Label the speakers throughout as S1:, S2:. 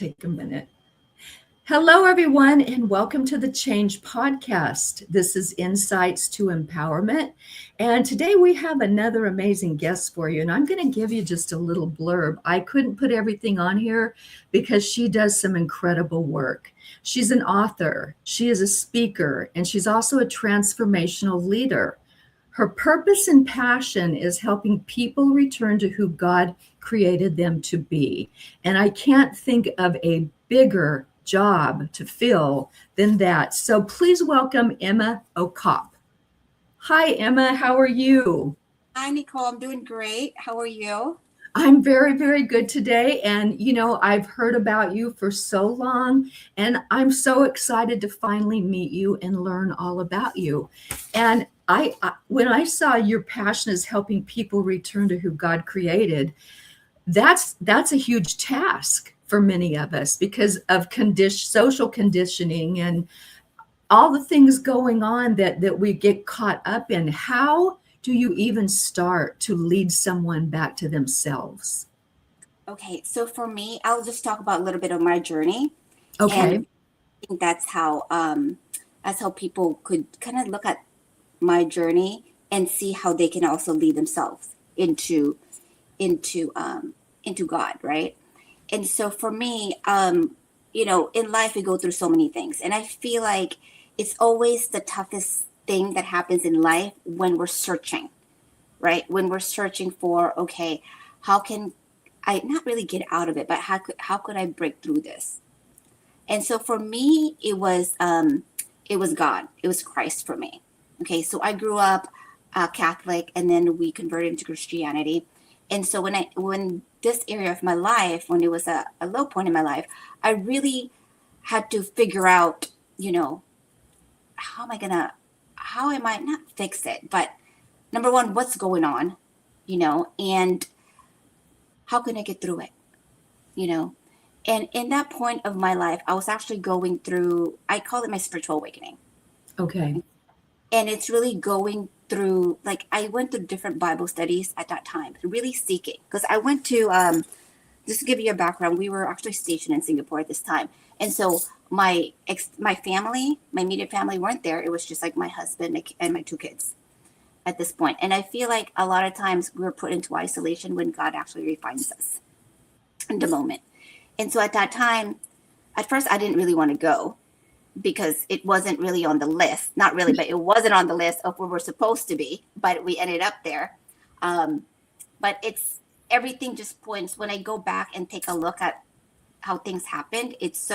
S1: take a minute. Hello, everyone, and welcome to the Change Podcast. This is Insights to Empowerment. And today we have another amazing guest for you. And I'm going to give you just a little blurb. I couldn't put everything on here because she does some incredible work. She's an author, she is a speaker, and she's also a transformational leader. Her purpose and passion is helping people return to who God created them to be. And I can't think of a bigger job to fill than that. So please welcome Emma Ocoop. Hi, Emma. How are you?
S2: Hi, Nicole. I'm doing great. How are you?
S1: I'm very, very good today. And, I've heard about you for so long, and I'm so excited to finally meet you and learn all about you. And when I saw your passion is helping people return to who God created, that's a huge task for many of us because of social conditioning and all the things going on that we get caught up in. How do you even start to lead someone back to themselves?
S2: Okay, so for me, I'll just talk about a little bit of my journey.
S1: Okay.
S2: And I think that's how people could kind of look at my journey and see how they can also lead themselves into God, right? And so for me, in life we go through so many things, and I feel like it's always the toughest thing that happens in life when we're searching, right? When we're searching for, okay, how can I not really get out of it, but how could I break through this? And so for me, it was God, it was Christ for me. Okay, so I grew up Catholic, and then we converted into Christianity. And so when this area of my life, when it was a low point in my life, I really had to figure out, how am I not fix it, but number one, what's going on, and how can I get through it, and in that point of my life, I was actually going through, I call it my spiritual awakening.
S1: Okay.
S2: And it's really going through, like, I went through different Bible studies at that time, really seeking, because I went to, just to give you a background, we were actually stationed in Singapore at this time. And so my family, my immediate family weren't there. It was just like my husband and my two kids at this point. And I feel like a lot of times we're put into isolation when God actually refines us in the moment. And so at that time, at first I didn't really want to go because it wasn't really on the list. Not really, but it wasn't on the list of where we're supposed to be, but we ended up there. But everything just points, when I go back and take a look at how things happened, it's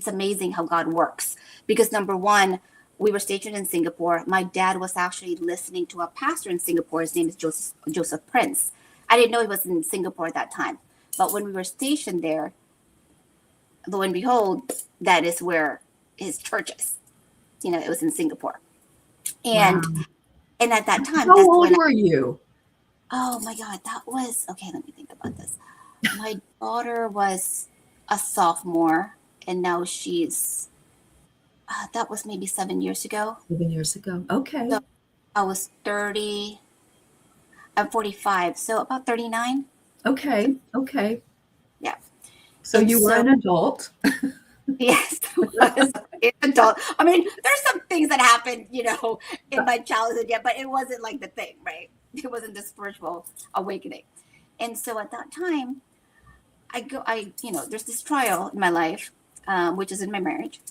S2: amazing how God works. Because number one, we were stationed in Singapore. My dad was actually listening to a pastor in Singapore. His name is Joseph Prince. I didn't know he was in Singapore at that time. But when we were stationed there, lo and behold, that is where his church is. It was in Singapore. And
S1: Wow.
S2: And at that time,
S1: How
S2: that's
S1: old
S2: when
S1: were you?
S2: oh my God, that was, okay, let me think about this. My daughter was a sophomore, and now that was maybe 7 years ago.
S1: 7 years ago. Okay.
S2: So I was 30, I'm 45, so about 39.
S1: Okay. Okay.
S2: Yeah.
S1: So
S2: And
S1: you were
S2: so,
S1: an adult.
S2: yes, I was an adult. I mean, there's some things that happened, in my childhood, yeah, but it wasn't like the thing, right? It wasn't the spiritual awakening. And so at that time, there's this trial in my life, which is in my marriage.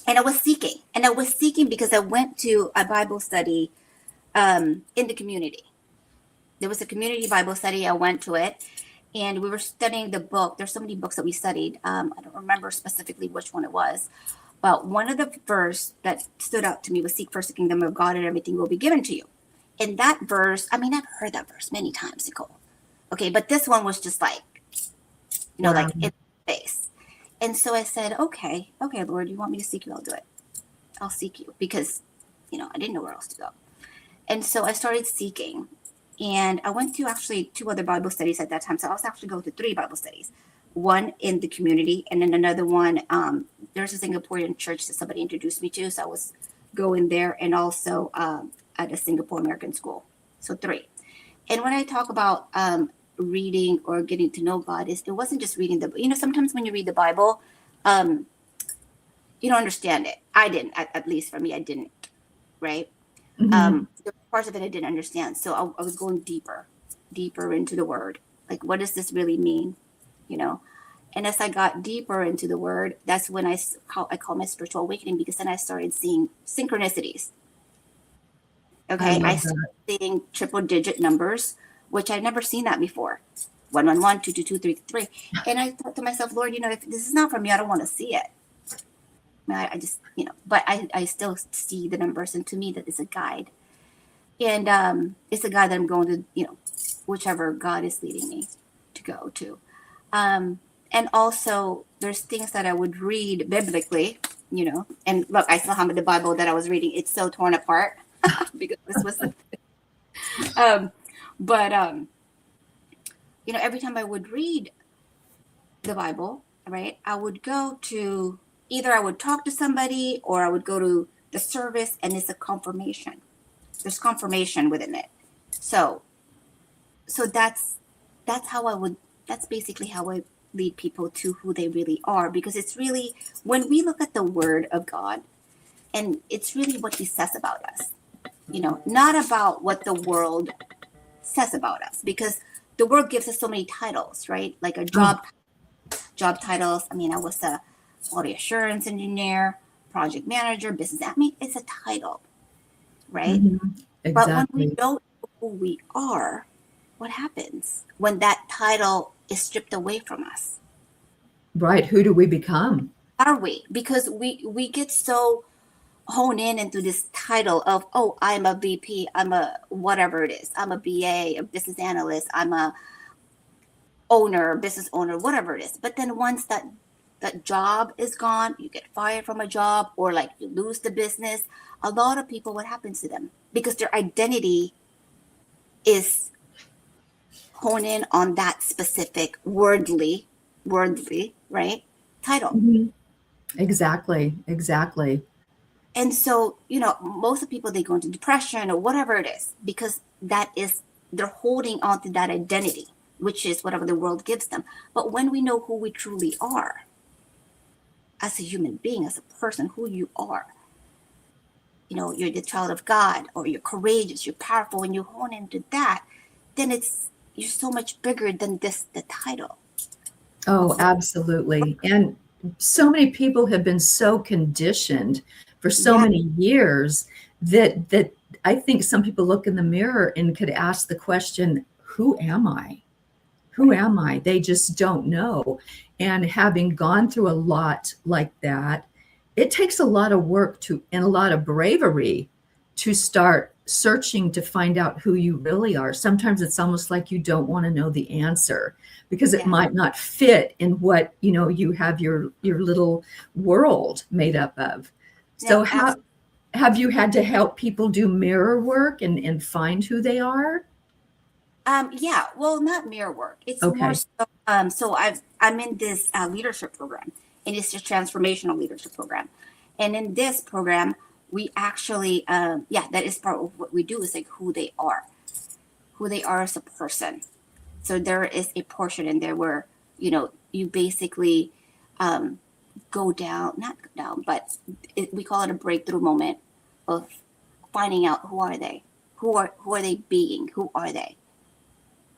S2: And I was seeking because I went to a Bible study in the community. There was a community Bible study. I went to it, and we were studying the book. There's so many books that we studied. I don't remember specifically which one it was, but one of the verse that stood out to me was, "Seek first the kingdom of God, and everything will be given to you." And that verse, I mean, I've heard that verse many times, Nicole. Okay, but this one was just like,
S1: Wow.
S2: like in the face. And so I said, okay, Lord, you want me to seek you? I'll do it. I'll seek you because, I didn't know where else to go. And so I started seeking, and I went to actually 2 other Bible studies at that time. So I was actually going to 3 Bible studies, one in the community, and then another one. There's a Singaporean church that somebody introduced me to. So I was going there, and also at a Singapore American school. So 3. And when I talk about reading or getting to know God is it wasn't just reading sometimes when you read the Bible, you don't understand it. I didn't, at least for me, I didn't, right?
S1: Mm-hmm.
S2: The parts of it I didn't understand. So I was going deeper into the word. Like, what does this really mean? You know? And as I got deeper into the word, that's when I call my spiritual awakening, because then I started seeing synchronicities.
S1: I
S2: Okay. I
S1: love
S2: started
S1: that.
S2: seeing triple digit numbers, which I'd never seen that before. 111, 222, 333. And I thought to myself, Lord, if this is not from you, I don't want to see it. I just, but I still see the numbers. And to me, that is a guide. And it's a guide that I'm going to, whichever God is leading me to go to. And also, there's things that I would read biblically, and look, I still have the Bible that I was reading. It's so torn apart because this was the but every time I would read the Bible, right, I would go to either I would talk to somebody or I would go to the service, and it's a confirmation. There's confirmation within it. So that's basically how I lead people to who they really are, because it's really, when we look at the word of God, and it's really what he says about us, not about what the world says about us, because the world gives us so many titles, right? Like a job titles. I mean, I was a quality assurance engineer, project manager, business. I mean, it's a title, right?
S1: Mm-hmm.
S2: But when we
S1: Exactly.
S2: don't know who we are, what happens when that title is stripped away from us?
S1: Right. Who do we become?
S2: Are we? Because we get so honed into this title of, oh, I'm a VP, I'm a whatever it is, I'm a BA, a business analyst, I'm a business owner, whatever it is. But then once that job is gone, you get fired from a job, or like you lose the business, a lot of people, what happens to them? Because their identity is hone in on that specific worldly, right, title.
S1: Mm-hmm. Exactly. Exactly.
S2: And so, most of the people, they go into depression or whatever it is, because that is, they're holding on to that identity, which is whatever the world gives them. But when we know who we truly are as a human being, as a person, who you are, you're the child of God, or you're courageous, you're powerful, and you hone into that, then you're so much bigger than the title.
S1: Oh,
S2: So,
S1: absolutely. And so many people have been so conditioned for so
S2: yeah,
S1: many years that I think some people look in the mirror and could ask the question, who am I? Who
S2: right.
S1: am I? They just don't know. And having gone through a lot like that, it takes a lot of work and a lot of bravery to start searching to find out who you really are. Sometimes it's almost like you don't want to know the answer because it
S2: Yeah.
S1: might not fit in what, you have your little world made up of.
S2: No,
S1: So how have you had to help people do mirror work and find who they are?
S2: yeah, well, not mirror work. It's more
S1: Okay.
S2: so, I'm in this leadership program, and it's a transformational leadership program. And in this program, we actually, that is part of what we do, is like who they are as a person. So there is a portion in there where, you basically go down, not go down, but we call it a breakthrough moment of finding out who are they, who are they being, who are they.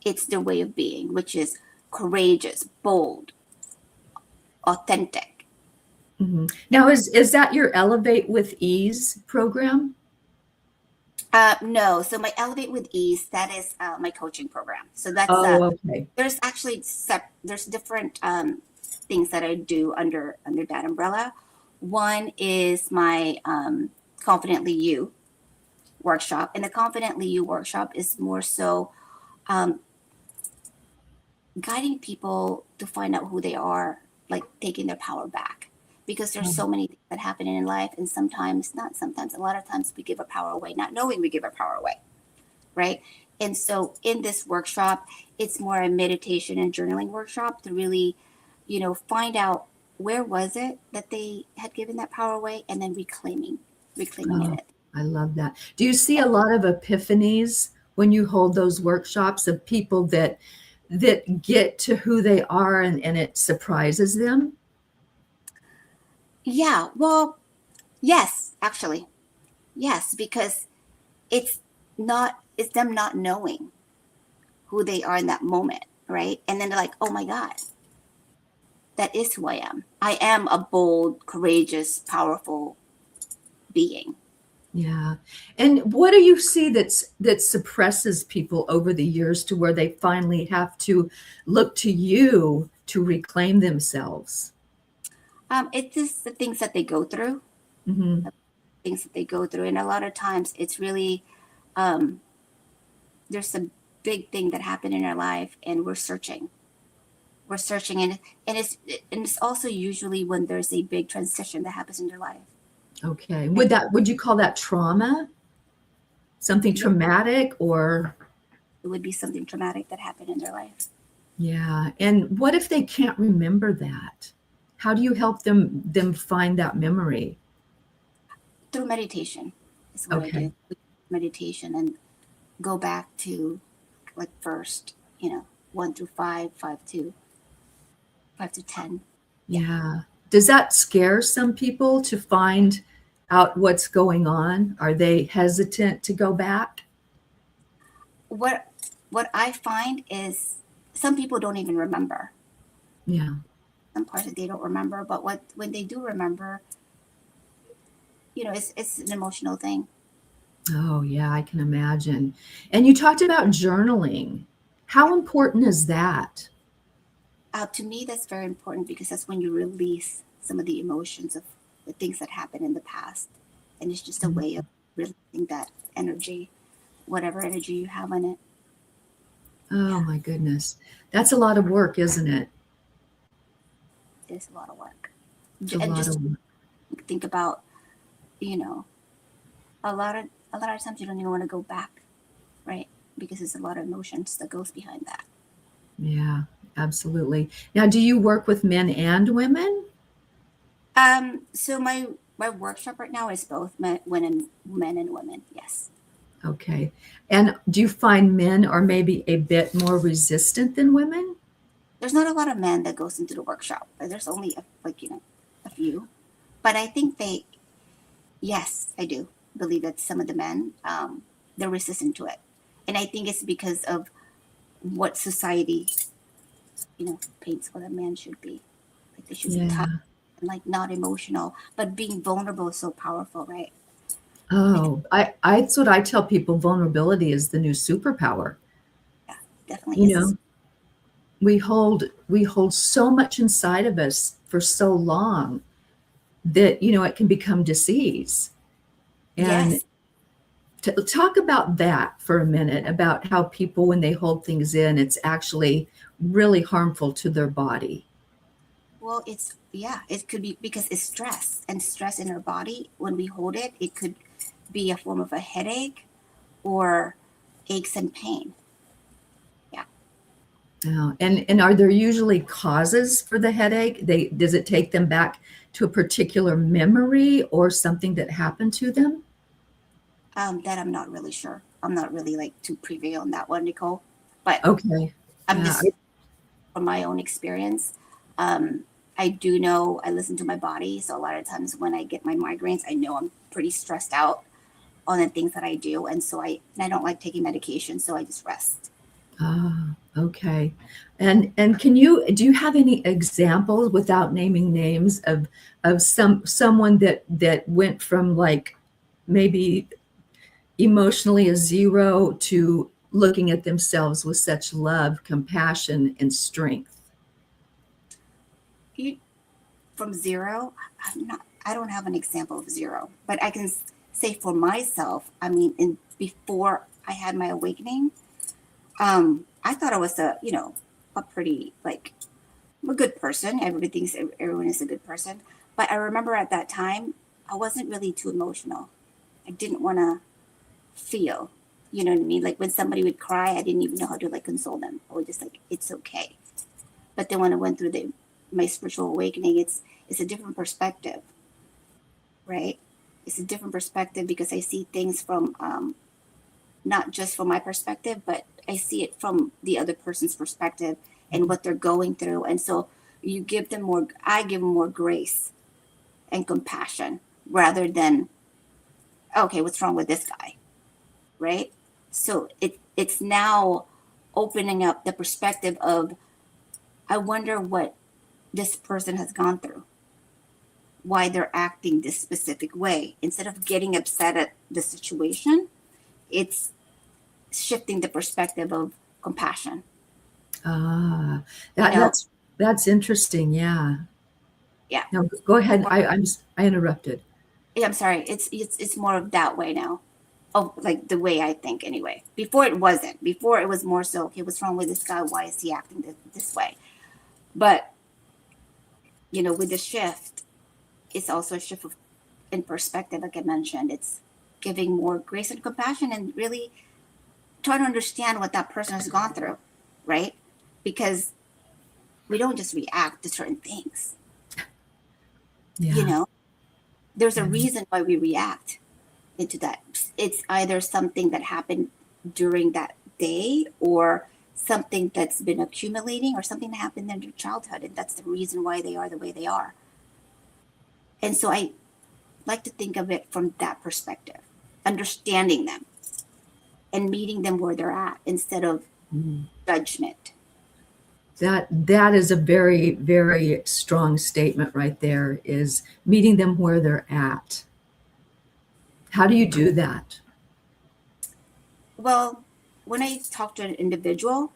S2: It's their way of being, which is courageous, bold, authentic.
S1: Mhm. Now, is that your Elevate with Ease program?
S2: No, so my Elevate with Ease, that is my coaching program. So that's
S1: Oh, okay.
S2: there's actually there's different things that I do under that umbrella. One is my Confidently You workshop, and the Confidently You workshop is more so um, guiding people to find out who they are, like taking their power back. Because there's so many things that happen in life, and not sometimes, a lot of times we give our power away, not knowing we give our power away, right? And so in this workshop, it's more a meditation and journaling workshop to really, find out where was it that they had given that power away, and then reclaiming
S1: Oh,
S2: it.
S1: I love that. Do you see a lot of epiphanies when you hold those workshops of people that get to who they are and it surprises them?
S2: Yeah, well, yes, actually. Yes, because it's them not knowing who they are in that moment, right? And then they're like, "Oh my God, that is who I am. I am a bold, courageous, powerful being."
S1: Yeah. And what do you see that suppresses people over the years to where they finally have to look to you to reclaim themselves?
S2: It's just the things that they go through,
S1: Hmm.
S2: and a lot of times it's really um, there's some big thing that happened in our life, and we're searching, and it's also usually when there's a big transition that happens in their life.
S1: Okay.
S2: Right?
S1: Would you call that trauma? Something
S2: Yeah,
S1: traumatic or
S2: it would be something traumatic that happened in their life.
S1: yeah. And what if they can't remember that? How do you help them find that memory?
S2: Through meditation is what I
S1: Okay.
S2: do. Meditation, and go back to like first, 1 through 5, 5 to 10. Yeah.
S1: Yeah. Does that scare some people to find out what's going on? Are they hesitant to go back?
S2: What I find is some people don't even remember.
S1: Yeah.
S2: Some parts that they don't remember, but when they do remember, it's an emotional thing.
S1: Oh, yeah, I can imagine. And you talked about journaling.
S2: Yeah.
S1: How important is that?
S2: To me, that's very important because that's when you release some of the emotions of the things that happened in the past, and it's just a way of releasing that energy, whatever energy you have on it.
S1: Oh
S2: Yeah,
S1: my goodness. That's a lot of work, isn't it?
S2: it is a lot of work,
S1: It's a
S2: and
S1: lot
S2: just
S1: of work.
S2: think about, you know, a lot of times you don't even want to go back, right? Because there's a lot of emotions that goes behind that.
S1: Yeah, absolutely. Now, do you work with men and women?
S2: So my workshop right now is both men and women. Yes.
S1: Okay. And do you find men are maybe a bit more resistant than women?
S2: There's not a lot of men that goes into the workshop. There's only a few, but I think yes, I do believe that some of the men, they're resistant to it, and I think it's because of what society, paints what a man should be. Like they should be tough
S1: Yeah.
S2: and like not emotional, but being vulnerable is so powerful, right? Like,
S1: Oh, that's what I tell people. Vulnerability is the new superpower.
S2: yeah, definitely
S1: You
S2: is.
S1: know, we hold so much inside of us for so long that, it can become disease. And
S2: Yes,
S1: to talk about that for a minute, about how people, when they hold things in, it's actually really harmful to their body.
S2: well, it could be because it's stress, and stress in our body when we hold it, it could be a form of a headache or aches and pain. Yeah.
S1: And are there usually causes for the headache? Does it take them back to a particular memory or something that happened to them?
S2: That I'm not really sure. I'm not really like too privy on that one, Nicole. But
S1: Okay.
S2: I'm
S1: Yeah.
S2: just from my own experience. Um, I do know I listen to my body. So a lot of times when I get my migraines, I know I'm pretty stressed out on the things that I do. And so I don't like taking medication. So I just rest.
S1: Okay. And do you have any examples without naming names of someone that went from like maybe emotionally a zero to looking at themselves with such love, compassion, and strength?
S2: You, from zero, I don't have an example of zero, but I can say for myself, I mean, before I had my awakening, I thought I was a pretty like a good person. Everyone is a good person. But I remember at that time, I wasn't really too emotional. I didn't want to feel, you know what I mean? Like when somebody would cry, I didn't even know how to like console them. I would just like, it's okay. But then when I went through my spiritual awakening, it's a different perspective, right? It's a different perspective because I see things from not just from my perspective, but I see it from the other person's perspective and what they're going through. And so you give them more, I give them more grace and compassion rather than, okay, what's wrong with this guy? Right? So it's now opening up the perspective of, I wonder what this person has gone through, why they're acting this specific way. Instead of getting upset at the situation, it's shifting the perspective of compassion.
S1: Ah,
S2: You know,
S1: that's interesting. Yeah.
S2: yeah.
S1: No, go ahead.
S2: Or,
S1: I interrupted.
S2: yeah, I'm sorry. It's more of that way now. Oh, like the way I think anyway. Before it wasn't. Before it was more so, okay, what's wrong with this guy? Why is he acting this way? But with the shift, it's also a shift in perspective. Like I mentioned, it's giving more grace and compassion and really trying to understand what that person has gone through, right? Because we don't just react to certain things.
S1: Yeah.
S2: There's a
S1: Yeah.
S2: reason why we react into that. It's either something that happened during that day or something that's been accumulating or something that happened in their childhood. And that's the reason why they are the way they are. And so I like to think of it from that perspective, understanding them and meeting them where they're at instead of judgment.
S1: That is a very, very strong statement right there, is meeting them where they're at. How do you do that?
S2: Well, when I talk to an individual,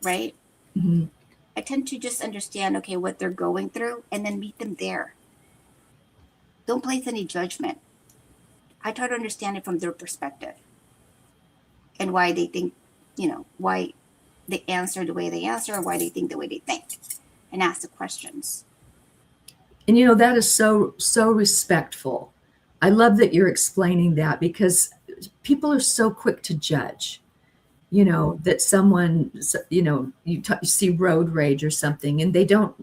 S2: right,
S1: Mhm.
S2: I tend to just understand, okay, what they're going through and then meet them there. Don't place any judgment. I try to understand it from their perspective and why they think, why they answer the way they answer or why they think the way they think and ask the questions.
S1: And that is so respectful. I love that you're explaining that, because people are so quick to judge. That someone, you see road rage or something, and they don't.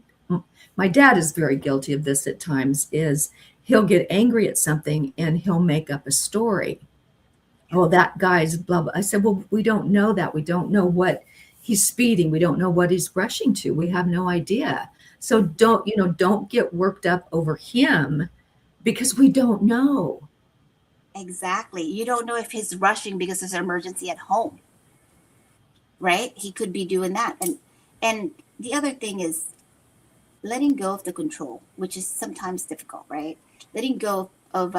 S1: My dad is very guilty of this at times. Is he'll get angry at something and he'll make up a story. Oh, that guy's blah blah. I said, well, we don't know that. We don't know what he's speeding. We don't know what he's rushing to. We have no idea. So don't get worked up over him, because we don't know.
S2: Exactly. You don't know if he's rushing because there's an emergency at home, right? He could be doing that. And the other thing is letting go of the control, which is sometimes difficult, right? Letting go of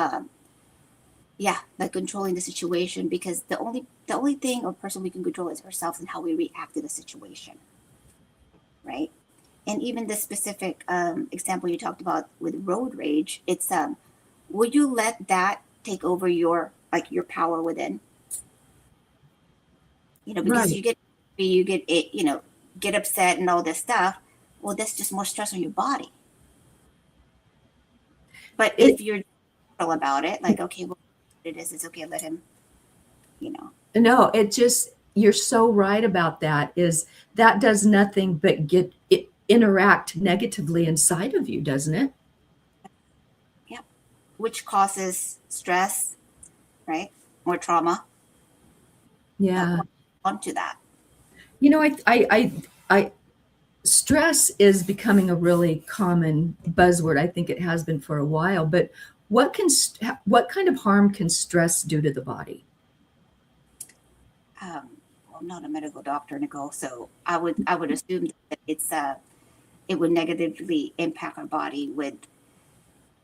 S2: like controlling the situation, because the only thing or person we can control is ourselves and how we react to the situation, right? And even the specific example you talked about with road rage, it's would you let that take over your power within? Because
S1: Right.
S2: you get it, get upset and all this stuff. Well, that's just more stress on your body. But
S1: It
S2: if you're gentle about it, like, okay, well, it is, it's okay, let him, you know.
S1: No, it just, you're so right about that, is that does nothing but interact negatively inside of you, doesn't it?
S2: Yeah, which causes stress, right? More trauma. But
S1: Yeah.
S2: onto that.
S1: I stress is becoming a really common buzzword. I think it has been for a while, but what kind of harm can stress do to the body?
S2: Well, I'm not a medical doctor, Nicole, so I would assume that it would negatively impact our body with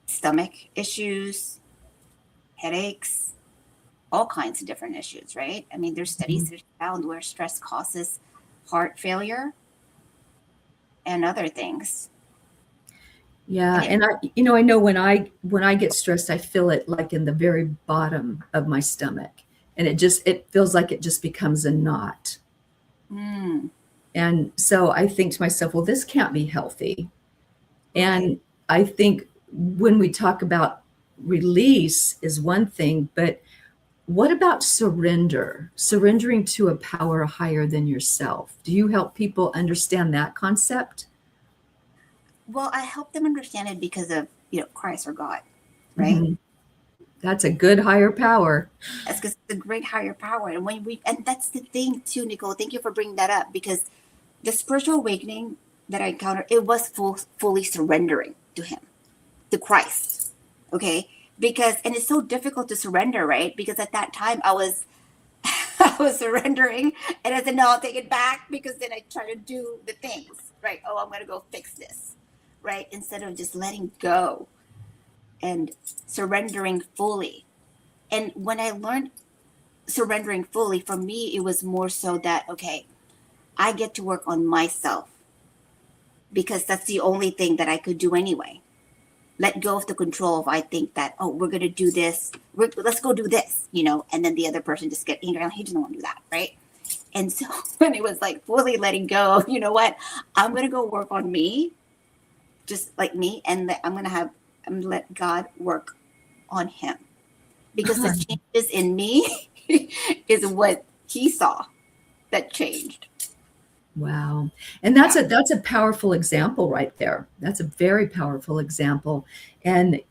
S2: stomach issues, headaches, all kinds of different issues, right? I mean, there's studies that found where stress causes heart failure and other things.
S1: Yeah,
S2: And it
S1: and I know when I get stressed, I feel it like in the very bottom of my stomach, and it feels like it just becomes a knot.
S2: mm,
S1: And so I think to myself, well, this can't be healthy.
S2: right.
S1: And I think when we talk about release is one thing, but what about surrender? Surrendering to a power higher than yourself. Do you help people understand that concept?
S2: Well, I help them understand it because of Christ or God, right?
S1: Mhm. That's a good higher power.
S2: That's because it's a great higher power. And that's the thing too, Nicole. Thank you for bringing that up, because the spiritual awakening that I encountered, it was fully surrendering to him, to Christ. Okay. Because, and it's so difficult to surrender, right? Because at that time I was, I was surrendering, and I said, no, I'll take it back, because then I try to do the things, right? Oh, I'm going to go fix this, right? Instead of just letting go and surrendering fully. And when I learned surrendering fully, for me, it was more so that, okay, I get to work on myself, because that's the only thing that I could do anyway. Let go of the control of, I think that, oh, we're going to do this. Let's go do this, and then the other person just get angry. He doesn't want to do that. Right. And so when it was like fully letting go, you know what, I'm going to go work on me, just like me. And I'm going to let God work on him, because the changes in me is what he saw that changed.
S1: Wow. And that's a powerful example right there. That's a very powerful example. And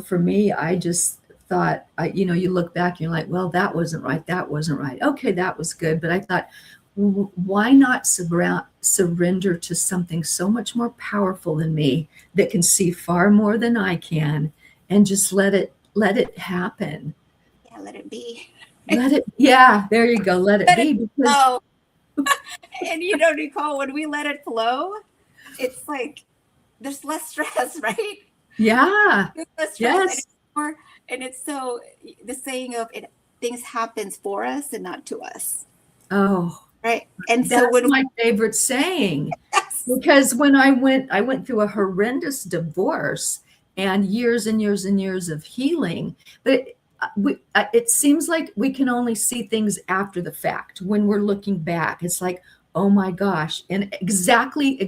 S1: for me, I just thought, you look back and you're like, well, that wasn't right. That wasn't right. Okay, that was good. But I thought, why not surrender to something so much more powerful than me, that can see far more than I can, and just let it happen.
S2: Yeah, let it be.
S1: Yeah, there you go. Let it be. Because
S2: and Nicole, when we let it flow, it's like there's less stress, right?
S1: Yeah.
S2: There's less stress. Yes. And it's so the saying of it, things happens for us and not to us.
S1: Oh,
S2: right. And
S1: that's my favorite saying. Yes. Because when I went through a horrendous divorce and years and years and years of healing, but it seems like we can only see things after the fact. When we're looking back, it's like, oh my gosh. And exactly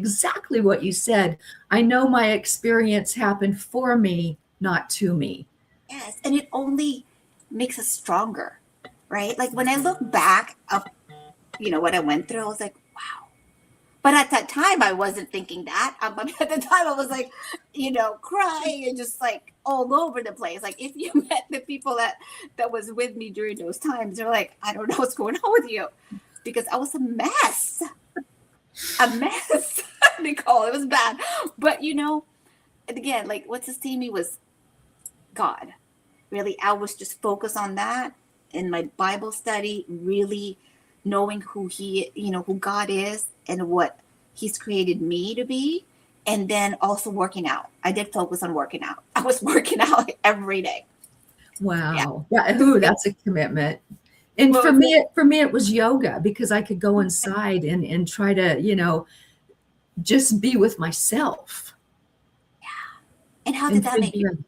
S1: what you said. I know my experience happened for me, not to me.
S2: Yes. And it only makes us stronger, right? Like when I look back of, what I went through, I was like, wow. But at that time, I wasn't thinking that. At the time, I was like, crying and just like all over the place. Like if you met the people that was with me during those times, they're like, I don't know what's going on with you, because I was a mess. Nicole, it was bad. But again, like what sustained me was God. Really, I was just focused on that in my Bible study, really knowing who God is and what he's created me to be. And then also working out. I did focus on working out. I was working out every day.
S1: Wow. Yeah. Ooh, that's a commitment. And for me, it was yoga, because I could go inside and try to, just be with myself.
S2: Yeah. And how did that make you?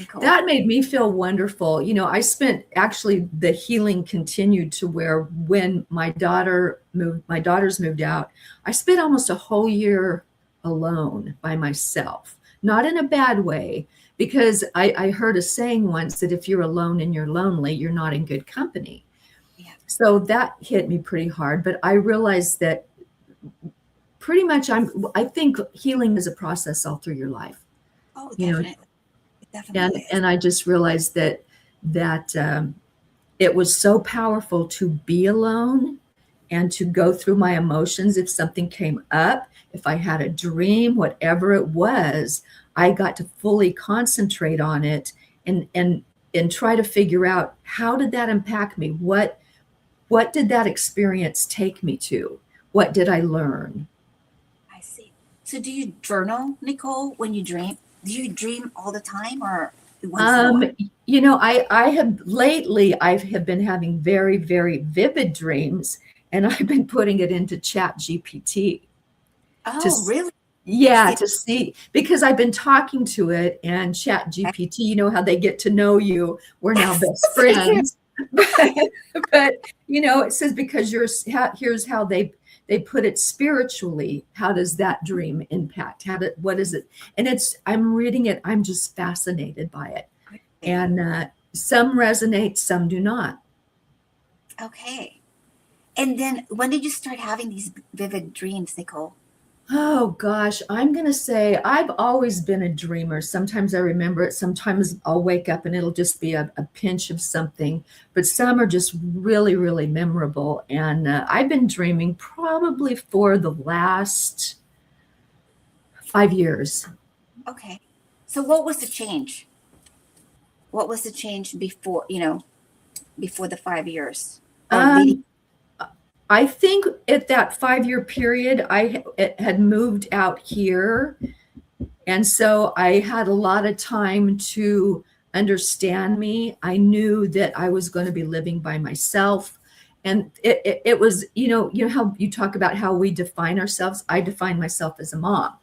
S1: Cool. That made me feel wonderful. I spent, actually, the healing continued to where when my daughters moved out, I spent almost a whole year alone by myself, not in a bad way, because I heard a saying once that if you're alone and you're lonely, you're not in good company. Yeah. So that hit me pretty hard, but I realized that pretty much I think healing is a process all through your life.
S2: Oh, definitely.
S1: And I just realized that it was so powerful to be alone and to go through my emotions. If something came up, if I had a dream, whatever it was, I got to fully concentrate on it and try to figure out, how did that impact me? What did that experience take me to? What did I learn?
S2: I see. So do you journal, Nicole, when you dream? Do you dream all the time, or
S1: I have been having very, very vivid dreams, and I've been putting it into Chat GPT.
S2: Oh, really?
S1: Yeah, to see, because I've been talking to it, and Chat GPT, how they get to know you. We're now best friends. but it says, because here's how they put it spiritually. How does that dream impact? What is it? And I'm reading it. I'm just fascinated by it. And some resonate, some do not.
S2: Okay. And then when did you start having these vivid dreams, Nicole?
S1: Oh gosh, I'm going to say I've always been a dreamer. Sometimes I remember it. Sometimes I'll wake up and it'll just be a pinch of something, but some are just really, really memorable. And I've been dreaming probably for the last 5 years.
S2: Okay. So what was the change? What was the change before, before the 5 years or leading?
S1: Um, I think at that 5 year period, had moved out here. And so I had a lot of time to understand me. I knew that I was going to be living by myself. And it was, how you talk about how we define ourselves. I define myself as a mom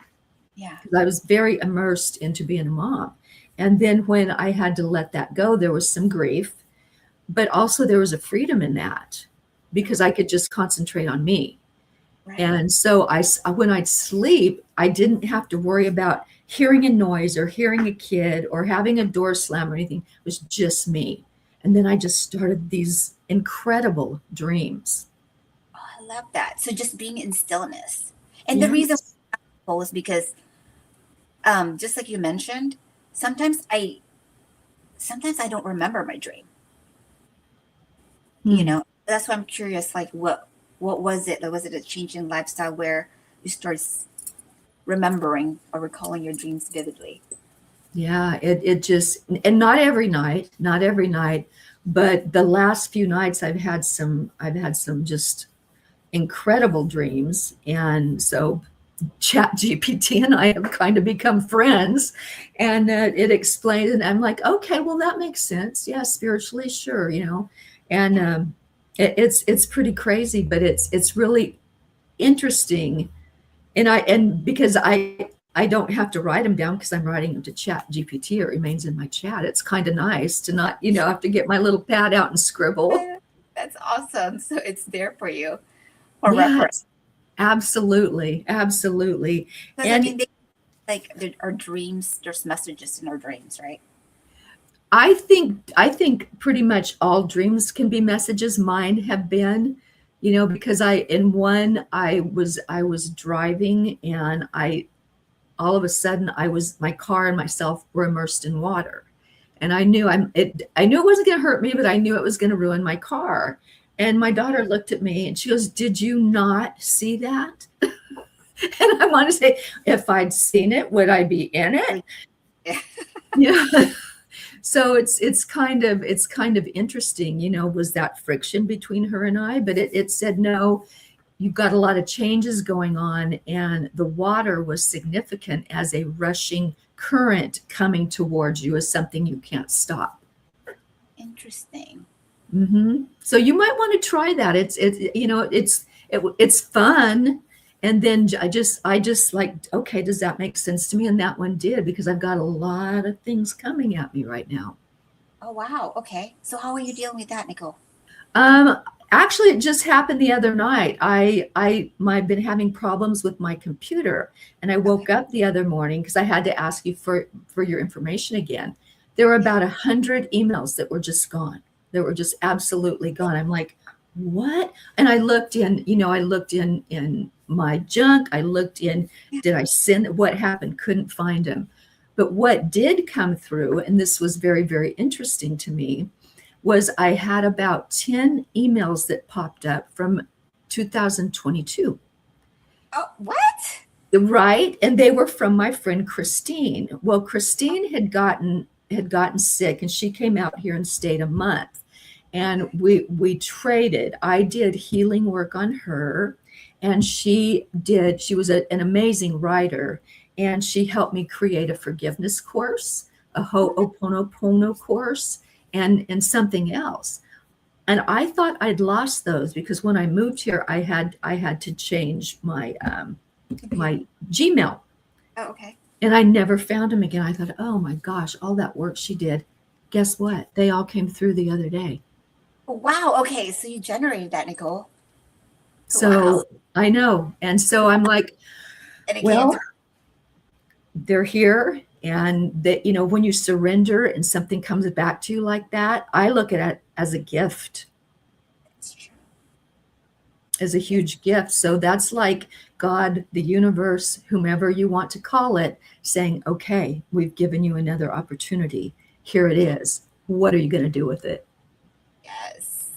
S2: Yeah.
S1: because I was very immersed into being a mom. And then when I had to let that go, there was some grief, but also there was a freedom in that because I could just concentrate on me.
S2: Right.
S1: And so when I'd sleep, I didn't have to worry about hearing a noise or hearing a kid or having a door slam or anything. It was just me. And then I just started these incredible dreams.
S2: Oh, I love that. So just being in stillness. And the reason
S1: Yes.
S2: is because just like you mentioned, sometimes I sometimes I don't remember my dream.
S1: Hmm.
S2: That's why I'm curious, like what was it? Like, was it a change in lifestyle where you start remembering or recalling your dreams vividly?
S1: Yeah, it just, and not every night, but the last few nights I've had some just incredible dreams. And so Chat GPT and I have kind of become friends, and it explains, and I'm like, okay, well that makes sense. Yeah, spiritually, sure, and
S2: Yeah.
S1: it's pretty crazy, but it's really interesting. And because I don't have to write them down because I'm writing them to Chat GPT. It remains in my chat. It's kind of nice to not, have to get my little pad out and scribble.
S2: That's awesome. So it's there for you for reference.
S1: Yes, absolutely, absolutely.
S2: Because I
S1: And
S2: mean, there are dreams. There's messages in our dreams, right?
S1: I think pretty much all dreams can be messages. Mine have been, because I was driving, and I all of a sudden my car and myself were immersed in water. And I knew it wasn't going to hurt me, but I knew it was going to ruin my car. And my daughter looked at me and she goes, "Did you not see that?" And I want to say, if I'd seen it, would I be in it?
S2: Yeah.
S1: Yeah. So it's kind of interesting, was that friction between her and I, but it said, no, you've got a lot of changes going on, and the water was significant as a rushing current coming towards you as something you can't stop.
S2: Interesting.
S1: So you might want to try that. It's fun. And then I just like, okay, does that make sense to me? And that one did, because I've got a lot of things coming at me right now.
S2: Oh wow. Okay. So how are you dealing with that, Nicole?
S1: Um, Actually, it just happened the other night. I've been having problems with my computer, and I woke
S2: Okay.
S1: up the other morning because I had to ask you for your information again. There were
S2: Yeah.
S1: about 100 emails that were just gone. They were just absolutely gone. I'm like, what? And I looked in my junk. I looked in,
S2: Yeah.
S1: did I send, what happened? Couldn't find them. But what did come through, and this was very, very interesting to me, was I had about 10 emails that popped up from 2022.
S2: Oh, what?
S1: Right? And they were from my friend Christine. Well, Christine had gotten sick, and she came out here and stayed a month. And
S2: Okay.
S1: we traded. I did healing work on her, and she was an amazing writer, and she helped me create a forgiveness course, a
S2: Oh, that's
S1: Ho'oponopono course, and something else. And I thought I'd lost those because when I moved here, I had to change
S2: computer.
S1: my Gmail,
S2: Oh, okay.
S1: and I never found them again. I thought, oh my gosh, all that work she did. Guess what? They all came through the other day.
S2: Oh, wow. Okay. So you generated that, Nicole. Wow.
S1: So I know. And so I'm like,
S2: And it came
S1: well,
S2: through.
S1: they're here. And that, when you surrender and something comes back to you like that, I look at it as a gift.
S2: That's true.
S1: is a huge gift. So that's like God, the universe, whomever you want to call it, saying, okay, we've given you another opportunity. Here it is. What are you going to do with it?
S2: Yes.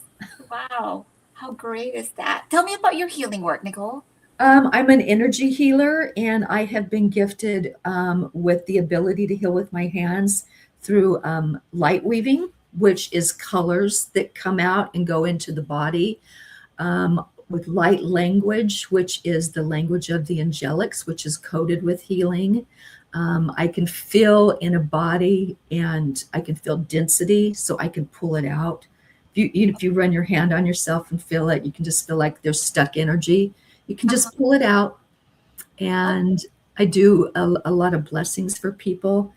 S2: Wow. How great is that? Tell me about your healing work, Nicole.
S1: I'm an energy healer, and I have been gifted with the ability to heal with my hands through light weaving, which is colors that come out and go into the body, with light language, which is the language of the angelics, which is coded with healing. I can feel in a body, and I can feel density, so I can pull it out. If you run your hand on yourself and feel it, you can just feel like there's stuck energy. You can
S2: Uh-huh.
S1: just pull it out. And I do a lot of blessings for people.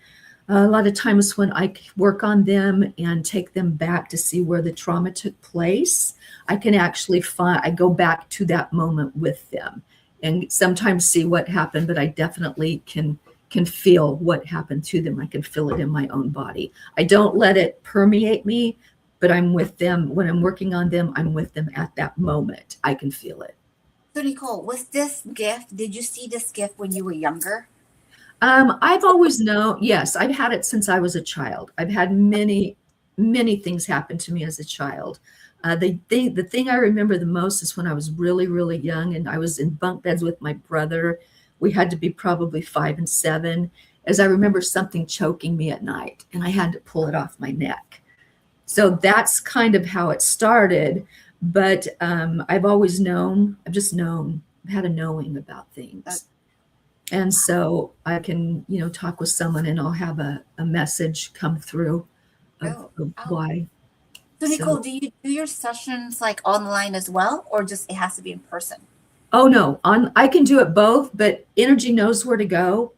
S1: A lot of times when I work on them and take them back to see where the trauma took place, I can actually I go back to that moment with them and sometimes see what happened, but I definitely can feel what happened to them. I can feel it in my own body. I don't let it permeate me, but I'm with them. When I'm working on them, I'm with them at that moment. I can feel it.
S2: So, Nicole, was this gift, did you see this gift when you were younger?
S1: I've always known, yes, I've had it since I was a child. I've had many things happen to me as a child. The thing I remember the most is when I was really young and I was in bunk beds with my brother. We had to be probably 5 and 7, as I remember something choking me at night and I had to pull it off my neck. So that's kind of how it started. But I've always known, I've just known, I've had a knowing about things. And so I can, talk with someone and I'll have a message come through of,
S2: Oh,
S1: of
S2: oh.
S1: why.
S2: So, Nicole,
S1: So,
S2: do you do your sessions like online as well, or just it has to be in person?
S1: oh no, I can do it both, but energy knows where to go.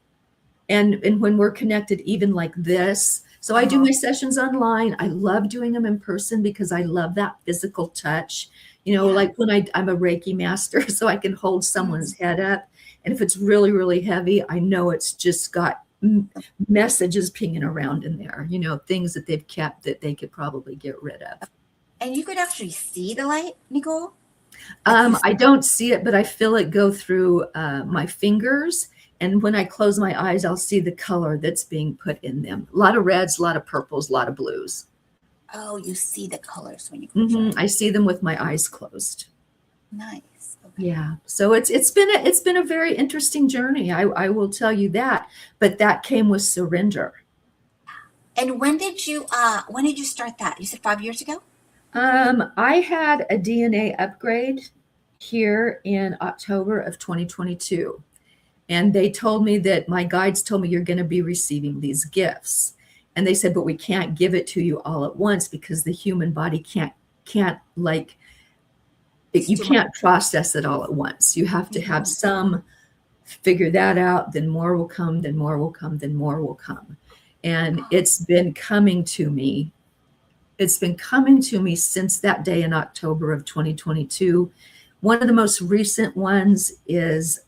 S1: And when we're connected, even like this. So I do
S2: Uh-huh.
S1: my sessions online. I love doing them in person because I love that physical touch.
S2: Yeah.
S1: Like when I'm a Reiki master, so I can hold someone's
S2: Mm.
S1: head up. And if it's really heavy, I know it's just got messages pinging around in there, things that they've kept that they could probably get rid of.
S2: And you could actually see the light, Nicole? Like
S1: I don't see it, but I feel it go through my fingers. And when I close my eyes, I'll see the color that's being put in them. A lot of reds, a lot of purples, a lot of blues.
S2: oh, you see the colors when you close your eyes.
S1: I see them with my eyes closed.
S2: Nice. Okay.
S1: Yeah. So it's been a very interesting journey. I will tell you that. But that came with surrender.
S2: And when did you start that? You said 5 years ago?
S1: I had a DNA upgrade here in October of 2022. And they told me that my guides told me you're going to be receiving these gifts. And they said, but we can't give it to you all at once because the human body can't like, you can't process it all at once. You have to have some figure that out, then more will come, then more will come, then more will come. And it's been coming to me. It's been coming to me since that day in October of 2022. One of the most recent ones is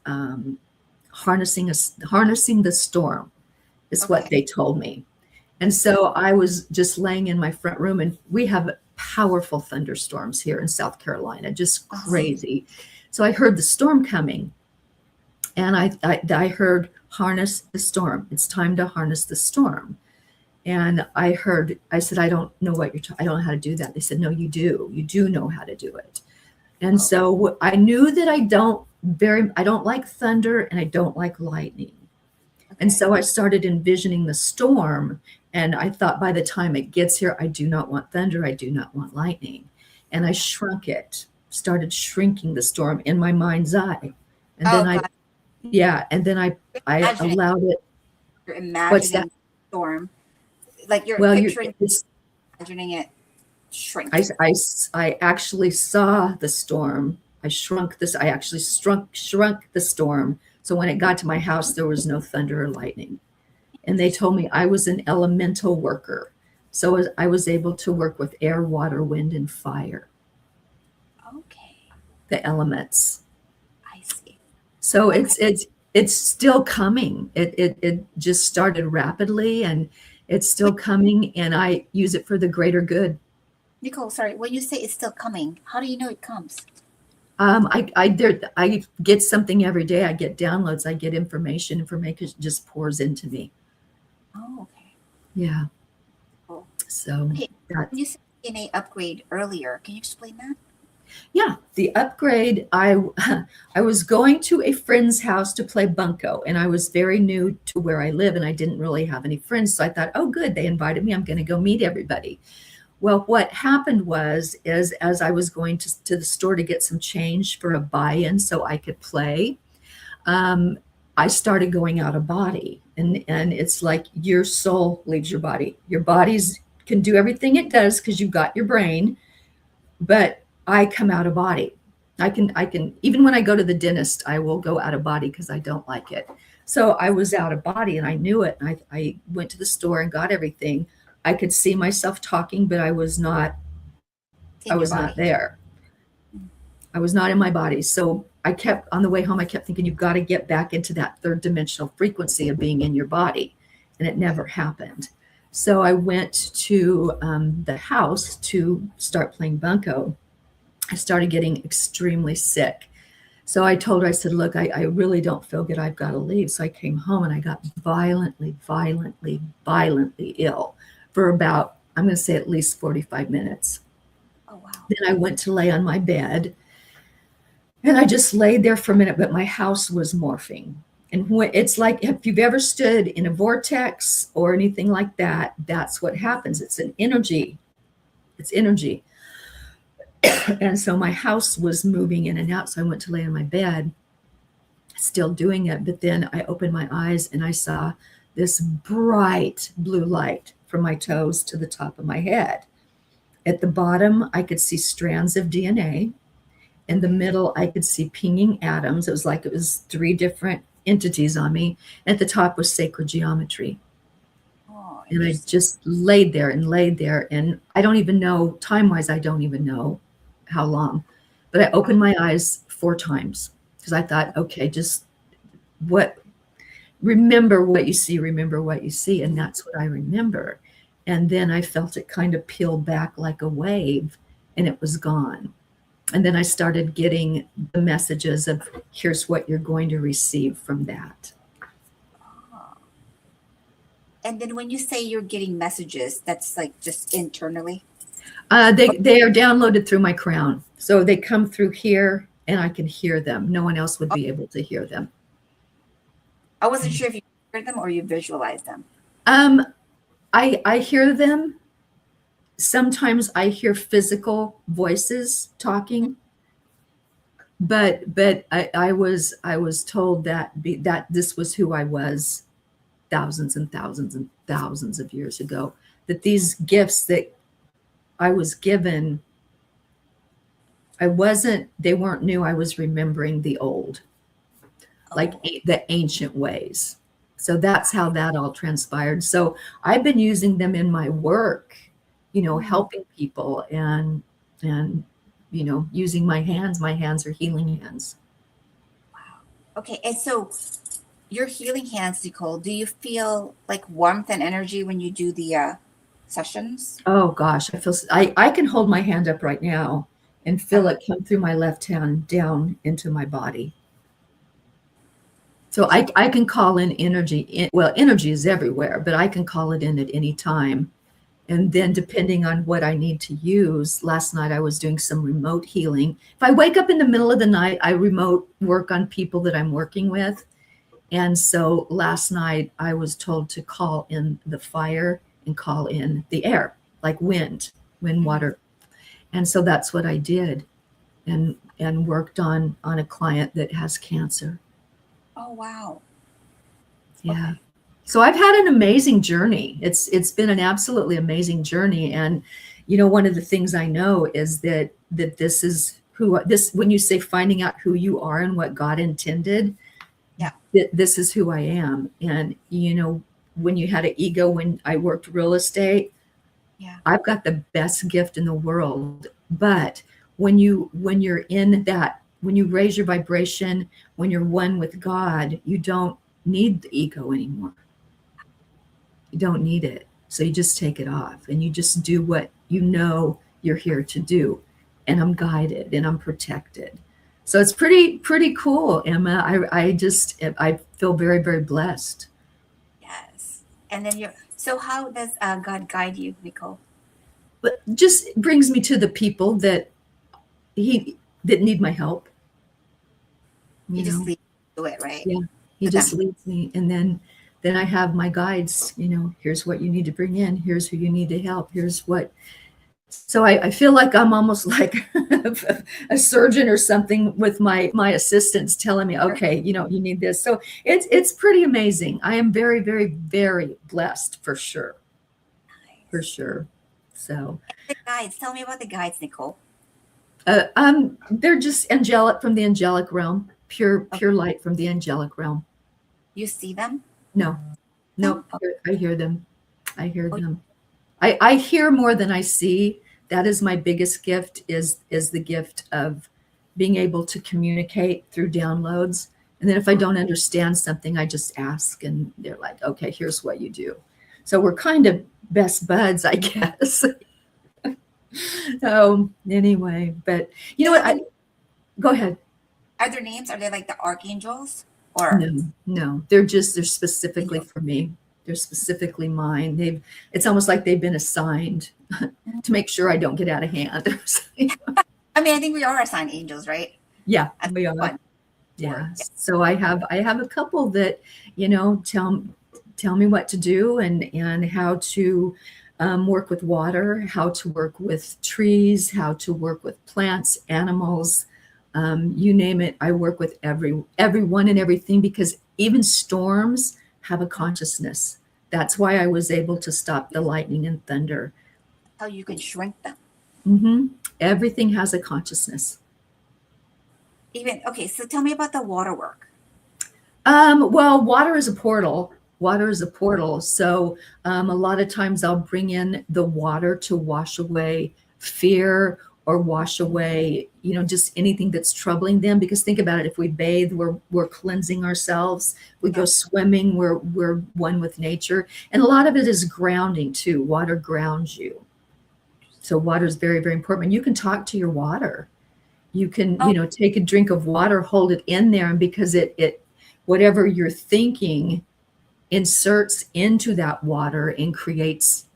S1: harnessing the storm is what they told me. And so I was just laying in my front room, and we have powerful thunderstorms here in South Carolina, just crazy. So I heard the storm coming, and I heard harness the storm. It's time to harness the storm. And I said, I don't know what I don't know how to do that. They said, no, you do know how to do it. And so I knew that I don't like thunder and I don't like lightning. Okay. And so I started envisioning the storm, and I thought by the time it gets here, I do not want thunder. I do not want lightning. And I started shrinking the storm in my mind's eye. And then I allowed it.
S2: You're imagining
S1: What's that?
S2: the storm. Like you're imagining it shrink.
S1: I actually saw the storm. I actually shrunk the storm. So when it got to my house, there was no thunder or lightning. And they told me I was an elemental worker. So I was able to work with air, water, wind, and fire.
S2: Okay.
S1: The elements.
S2: I see.
S1: So it's still coming. It just started rapidly, and it's still coming, and I use it for the greater good.
S2: Nicole, sorry, when you say it's still coming, how do you know it comes?
S1: I get something every day. I get downloads. I get information. Information just pours into me.
S2: Oh, okay.
S1: Yeah.
S2: Cool.
S1: So
S2: Okay.
S1: that,
S2: When you said DNA upgrade earlier, can you explain that?
S1: yeah, the upgrade. I was going to a friend's house to play bunco, and I was very new to where I live, and I didn't really have any friends. So I thought, oh, good, they invited me. I'm going to go meet everybody. Well, what happened is as I was going to the store to get some change for a buy-in so I could play, um, I started going out of body. And it's like your soul leaves your body. Your body's can do everything it does because you've got your brain, but I come out of body. I can even when I go to the dentist, I will go out of body because I don't like it. So I was out of body and I knew it. And I went to the store and got everything. I could see myself talking, but I
S2: In your
S1: was not
S2: body.
S1: there. I was not in my body. So I kept on the way home, I kept thinking, you've got to get back into that third dimensional frequency of being in your body. And it never happened. So I went to the house to start playing bunco. I started getting extremely sick. So I told her, I said, look, I really don't feel good. I've got to leave. So I came home and I got violently, violently, violently ill for about, I'm going to say at least 45 minutes.
S2: Oh, wow.
S1: Then I went to lay on my bed and I just laid there for a minute, but my house was morphing. And it's like if you've ever stood in a vortex or anything like that, that's what happens. It's an energy. It's energy. And so my house was moving in and out. So I went to lay on my bed, still doing it. But then I opened my eyes and I saw this bright blue light from my toes to the top of my head. At the bottom, I could see strands of DNA. In the middle, I could see pinging atoms. It was like it was three different entities on me. At the top was sacred geometry.
S2: Oh,
S1: And I
S2: interesting.
S1: just laid there and laid there. And I don't even know, time wise, I don't even know how long. But I opened my eyes 4 times because I thought, okay, just what, remember what you see, remember what you see. And that's what I remember. And then I felt it kind of peel back like a wave and it was gone. And then I started getting the messages of here's what you're going to receive from that.
S2: Oh. And then when you say you're getting messages, that's like just internally?
S1: They are downloaded through my crown. So they come through here and I can hear them. No one else would
S2: Oh,
S1: be able to hear them.
S2: I wasn't sure if you heard them or you visualized them.
S1: Um, I hear them. Sometimes I hear physical voices talking, but I was told that this was who I was thousands and thousands and thousands of years ago. That these gifts that I was given, they weren't new. I was remembering the old, like
S2: Oh,
S1: the ancient ways. So that's how that all transpired. So I've been using them in my work, helping people and using my hands. My hands are healing hands.
S2: okay. And so your healing hands, Nicole, do you feel like warmth and energy when you do the sessions?
S1: Oh gosh, I can hold my hand up right now and feel
S2: Uh-huh.
S1: it come through my left hand down into my body. So
S2: Is it?
S1: I can call in energy. Well, energy is everywhere, but I can call it in at any time. And then depending on what I need to use, last night I was doing some remote healing. If I wake up in the middle of the night, I remote work on people that I'm working with. And so last night I was told to call in the fire and call in the air, like wind, water. And so that's what I did and worked on a client that has cancer.
S2: Oh, wow.
S1: Yeah.
S2: Okay.
S1: So I've had an amazing journey. It's been an absolutely amazing journey. And one of the things I know is that this is when you say finding out who you are and what God intended,
S2: Yeah.
S1: this is who I am. And when you had an ego when I worked real estate,
S2: Yeah.
S1: I've got the best gift in the world. But when you're in that, when you raise your vibration, when you're one with God, you don't need the ego anymore. You don't need it. So you just take it off and you just do what you're here to do. And I'm guided and I'm protected. So it's pretty cool, Emma. I feel very, very blessed.
S2: Yes. And then so how does God guide you, Nicole?
S1: But just brings me to the people that need my help.
S2: He
S1: You
S2: just
S1: know,
S2: leads you to it, right?
S1: yeah, he
S2: To
S1: just
S2: them.
S1: leads me, and then I have my guides. Here's what you need to bring in. Here's who you need to help. Here's what. So I feel like I'm almost like a surgeon or something with my assistants telling me, okay, you need this. So it's pretty amazing. I am very, very, very blessed for sure. For
S2: Nice.
S1: sure. So
S2: The guides. Tell me about the guides, Nicole.
S1: they're just angelic, from the angelic realm, pure
S2: Okay.
S1: light from the angelic realm.
S2: You see them?
S1: No,
S2: No.
S1: no, I hear them. I hear
S2: Oh,
S1: them. I hear more than I see. That is my biggest gift, is the gift of being able to communicate through downloads. And then if I don't understand something, I just ask, and they're like, okay, here's what you do. So we're kind of best buds, I guess. So anyway, but you know what? Go ahead.
S2: are their names? Are they like the archangels or
S1: No, they're specifically
S2: angels?
S1: for me. They're specifically mine. It's almost like they've been assigned to make sure I don't get out of hand.
S2: I mean, I think we are assigned angels, right?
S1: Yeah,
S2: That's
S1: we are.
S2: one
S1: Yeah.
S2: word.
S1: So I have a couple that, tell me what to do, and how to work with water, how to work with trees, how to work with plants, animals, you name it. I work with everyone and everything, because even storms have a consciousness. That's why I was able to stop the lightning and thunder.
S2: How you can shrink them.
S1: Everything has a consciousness.
S2: Even okay, so tell me about the water work.
S1: Well, water is a portal. Water is a portal. So a lot of times I'll bring in the water to wash away fear, or wash away, just anything that's troubling them. Because think about it, if we bathe, we're cleansing ourselves. We go swimming, we're one with nature. And a lot of it is grounding too. Water grounds you. So water is very, very important. And you can talk to your water. You can, take a drink of water, hold it in there, and because it whatever you're thinking inserts into that water and creates,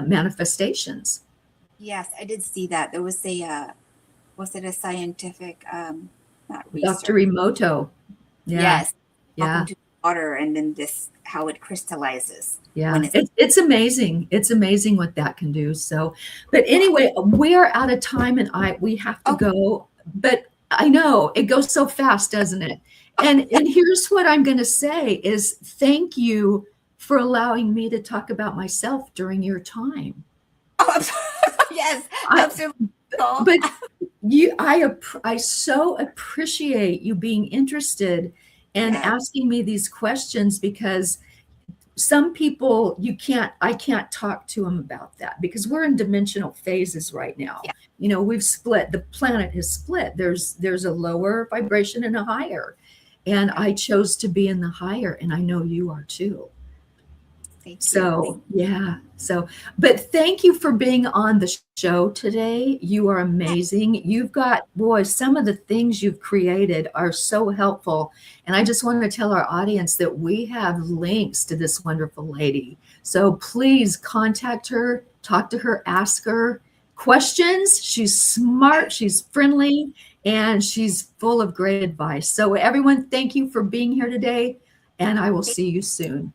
S1: manifestations.
S2: Yes, I did see that. There was was it a scientific, not
S1: Dr.
S2: research?
S1: Emoto. Yeah.
S2: Yes,
S1: Yeah.
S2: talking to water and then how it crystallizes when
S1: Yeah.
S2: it's.
S1: It's amazing. It's amazing what that can do. So, but anyway, we are out of time, and we have to go, but I know it goes so fast, doesn't it? And here's what I'm going to say is thank you for allowing me to talk about myself during your time.
S2: Yes, absolutely.
S1: But I so appreciate you being interested and asking me these questions, because some people I can't talk to them about that, because we're in dimensional phases right now.
S2: Yeah.
S1: We've split, the planet has split. There's a lower vibration and a higher. And I chose to be in the higher, and I know you are too. So, yeah. So, but thank you for being on the show today. You are amazing. You've got, boy, some of the things you've created are so helpful. And I just want to tell our audience that we have links to this wonderful lady. So please contact her, talk to her, ask her questions. She's smart, she's friendly, and she's full of great advice. So everyone, thank you for being here today, and I will see you soon.